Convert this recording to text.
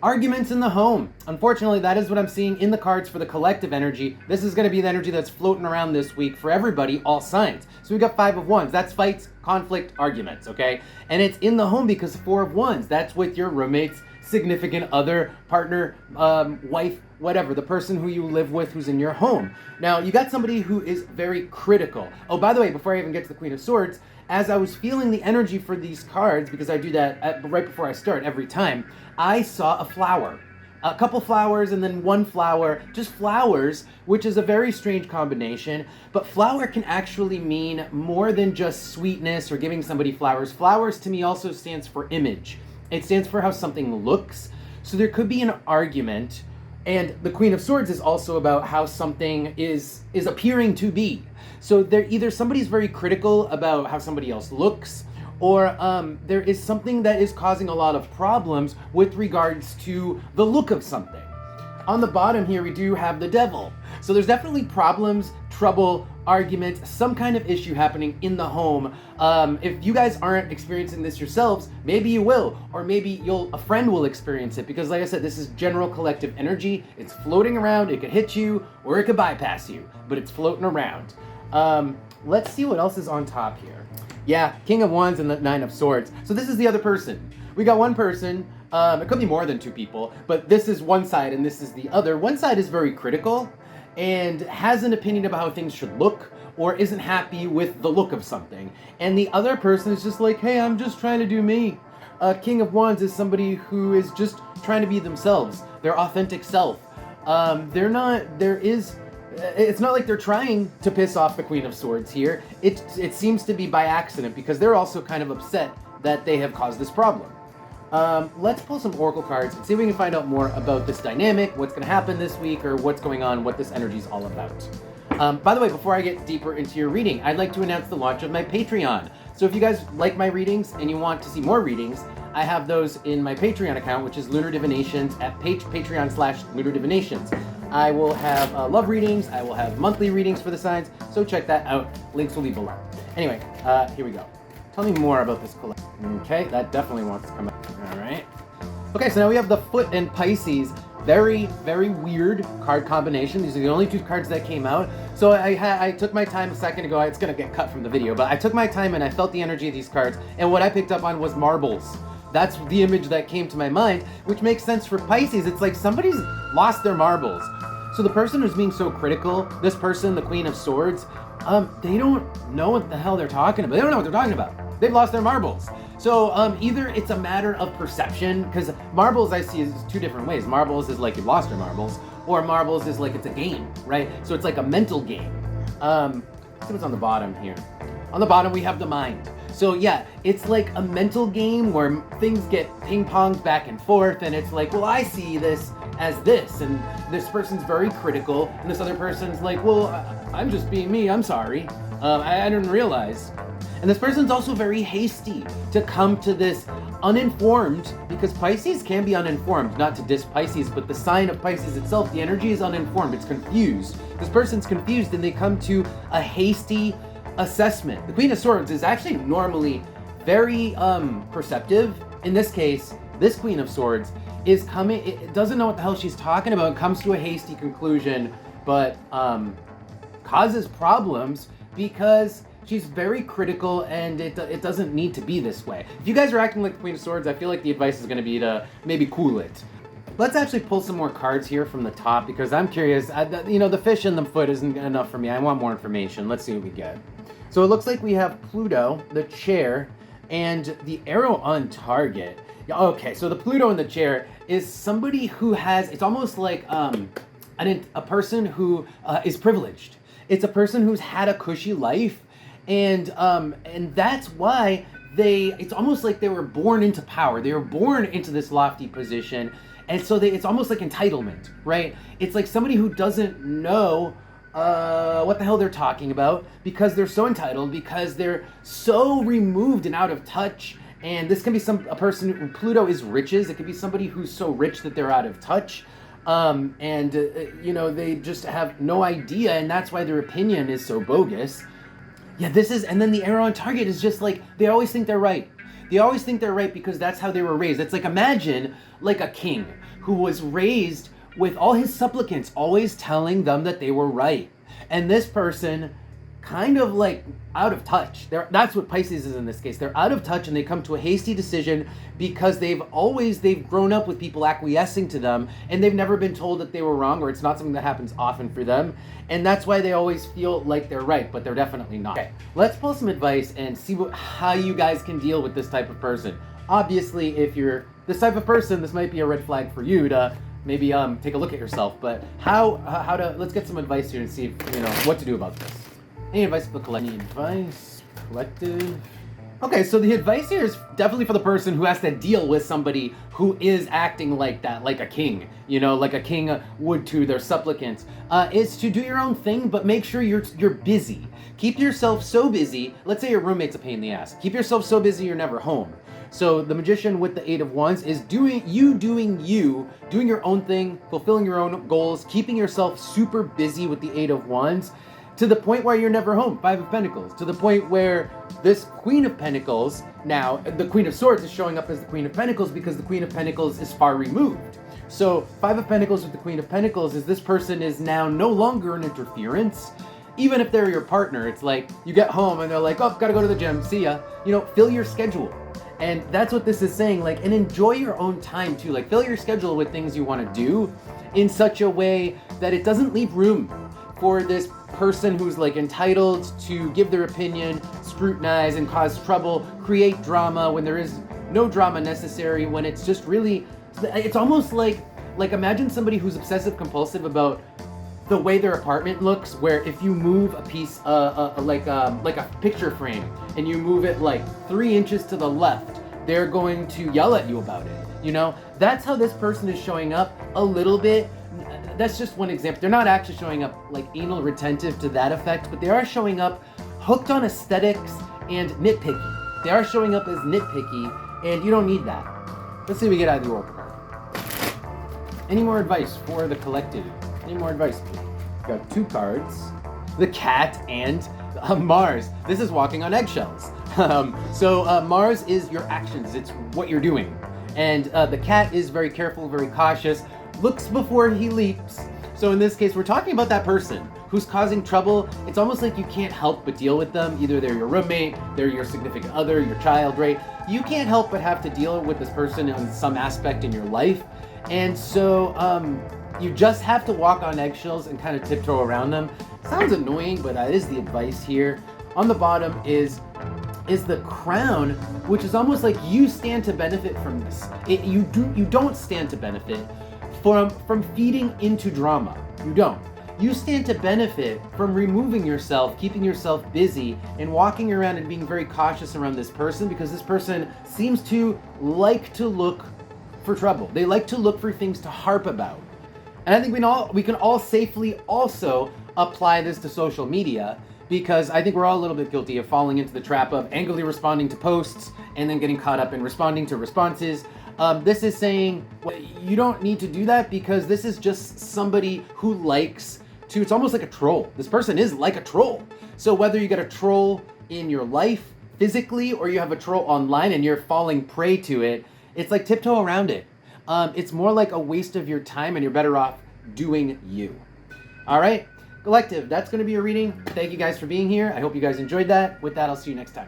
Arguments in the home. Unfortunately, that is what I'm seeing in the cards for the collective energy. This is going to be the energy that's floating around this week for everybody, all signs. So we got 5 of Wands. That's fights, conflict, arguments, okay? And it's in the home because 4 of Wands. That's with your roommates, significant other, partner, wife, whatever, the person who you live with who's in your home. Now, you got somebody who is very critical. Oh, by the way, before I even get to the Queen of Swords, as I was feeling the energy for these cards, because I do that right before I start every time, I saw a flower. A couple flowers and then one flower, just flowers, which is a very strange combination. But flower can actually mean more than just sweetness or giving somebody flowers. Flowers to me also stands for image. It stands for how something looks. So there could be an argument. And the Queen of Swords is also about how something is appearing to be. So either somebody's very critical about how somebody else looks, or there is something that is causing a lot of problems with regards to the look of something. On the bottom here, we do have the Devil. So there's definitely problems, trouble, argument, some kind of issue happening in the home. If you guys aren't experiencing this yourselves, maybe you will, or maybe a friend will experience it, because like I said, this is general collective energy. It's floating around. It could hit you or it could bypass you, but it's floating around. Let's see what else is on top here. Yeah, King of Wands and the 9 of Swords. So this is the other person. We got one person. It could be more than 2 people, but this is one side and this is the other. One side is very critical and has an opinion about how things should look, or isn't happy with the look of something. And the other person is just like, hey, I'm just trying to do me. King of Wands is somebody who is just trying to be themselves, their authentic self. It's not like they're trying to piss off the Queen of Swords here. It seems to be by accident, because they're also kind of upset that they have caused this problem. Let's pull some oracle cards and see if we can find out more about this dynamic, what's going to happen this week, or what's going on, what this energy is all about. By the way, before I get deeper into your reading, I'd like to announce the launch of my Patreon. So if you guys like my readings and you want to see more readings, I have those in my Patreon account, which is Lunar Divinations at Patreon/Lunar Divinations. I will have love readings. I will have monthly readings for the signs. So check that out. Links will be below. Anyway, here we go. Tell me more about this collection. Okay, that definitely wants to come out. All right. Okay, so now we have the Foot and Pisces. Very, very weird card combination. These are the only 2 cards that came out. So I took my time a second ago. It's going to get cut from the video, but I took my time and I felt the energy of these cards. And what I picked up on was marbles. That's the image that came to my mind, which makes sense for Pisces. It's like somebody's lost their marbles. So the person who's being so critical, this person, the Queen of Swords, they don't know what the hell they're talking about. They don't know what they're talking about. They've lost their marbles. So either it's a matter of perception, because marbles I see is 2 different ways. Marbles is like you've lost your marbles, or marbles is like it's a game, right? So it's like a mental game. Let's see what's on the bottom here. On the bottom we have the mind. So yeah, it's like a mental game where things get ping-ponged back and forth, and it's like, well, I see this as this, and this person's very critical, and this other person's like, well, I'm just being me, I'm sorry. I didn't realize. And this person's also very hasty to come to this uninformed, because Pisces can be uninformed, not to diss Pisces, but the sign of Pisces itself, the energy is uninformed, it's confused. This person's confused and they come to a hasty assessment. The Queen of Swords is actually normally very perceptive. In this case, this Queen of Swords is coming, it doesn't know what the hell she's talking about, comes to a hasty conclusion, but causes problems because she's very critical, and it doesn't need to be this way. If you guys are acting like the Queen of Swords, I feel like the advice is going to be to maybe cool it. Let's actually pull some more cards here from the top, because I'm curious. The fish in the foot isn't enough for me. I want more information. Let's see what we get. So it looks like we have Pluto, the chair, and the arrow on target. Okay, so the Pluto in the chair is somebody who has, it's almost like a person who is privileged. It's a person who's had a cushy life, and that's why it's almost like they were born into power. They were born into this lofty position, and so it's almost like entitlement, right? It's like somebody who doesn't know what the hell they're talking about, because they're so entitled, because they're so removed and out of touch. And this can be a person, Pluto is riches. It could be somebody who's so rich that they're out of touch. They just have no idea, and that's why their opinion is so bogus. Yeah, and then the arrow on target is just like, they always think they're right. They always think they're right because that's how they were raised. It's like, imagine like a king who was raised with all his supplicants always telling them that they were right. And this person kind of like out of touch. That's what Pisces is in this case. They're out of touch and they come to a hasty decision because they've grown up with people acquiescing to them and they've never been told that they were wrong, or it's not something that happens often for them. And that's why they always feel like they're right, but they're definitely not. Okay, let's pull some advice and see how you guys can deal with this type of person. Obviously, if you're this type of person, this might be a red flag for you to maybe take a look at yourself. But let's get some advice here and see if, what to do about this. Any advice for the collective? Any advice? Collective? Okay, so the advice here is definitely for the person who has to deal with somebody who is acting like that, like a king, like a king would to their supplicants. Is to do your own thing, but make sure you're busy. Keep yourself so busy. Let's say your roommate's a pain in the ass. Keep yourself so busy you're never home. So the Magician with the Eight of Wands is doing your own thing, fulfilling your own goals, keeping yourself super busy with the Eight of Wands, to the point where you're never home. Five of Pentacles. To the point where this Queen of Pentacles, now the Queen of Swords is showing up as the Queen of Pentacles because the Queen of Pentacles is far removed. So Five of Pentacles with the Queen of Pentacles is this person is now no longer an interference. Even if they're your partner, it's like you get home and they're like, oh, gotta go to the gym, see ya. Fill your schedule. And that's what this is saying, and enjoy your own time too. Fill your schedule with things you want to do in such a way that it doesn't leave room for this person who's entitled to give their opinion, scrutinize and cause trouble, create drama when there is no drama necessary, when it's just really, it's almost like imagine somebody who's obsessive compulsive about the way their apartment looks, where if you move a piece, like a picture frame, and you move it 3 inches to the left, they're going to yell at you about it. That's how this person is showing up a little bit. That's just one example. They're not actually showing up anal retentive to that effect, but they are showing up hooked on aesthetics and nitpicky. They are showing up as nitpicky, and you don't need that. Let's see what we get out of the Oracle card. Any more advice for the collective? Any more advice, please? Got 2 cards. The Cat and Mars. This is walking on eggshells. So Mars is your actions. It's what you're doing. And the Cat is very careful, very cautious, looks before he leaps. So in this case, we're talking about that person who's causing trouble. It's almost like you can't help but deal with them. Either they're your roommate, they're your significant other, your child, right? You can't help but have to deal with this person on some aspect in your life. And so you just have to walk on eggshells and kind of tiptoe around them. Sounds annoying, but that is the advice here. On the bottom is the Crown, which is almost like you stand to benefit from this. You don't stand to benefit from feeding into drama. You don't. You stand to benefit from removing yourself, keeping yourself busy, and walking around and being very cautious around this person, because this person seems to like to look for trouble. They like to look for things to harp about. And I think we can all safely also apply this to social media, because I think we're all a little bit guilty of falling into the trap of angrily responding to posts and then getting caught up in responding to responses. This is saying, well, you don't need to do that, because this is just somebody who likes to, it's almost like a troll. This person is like a troll. So whether you get a troll in your life physically, or you have a troll online and you're falling prey to it, it's like tiptoe around it. It's more like a waste of your time, and you're better off doing you. All right, collective, that's going to be your reading. Thank you guys for being here. I hope you guys enjoyed that. With that, I'll see you next time.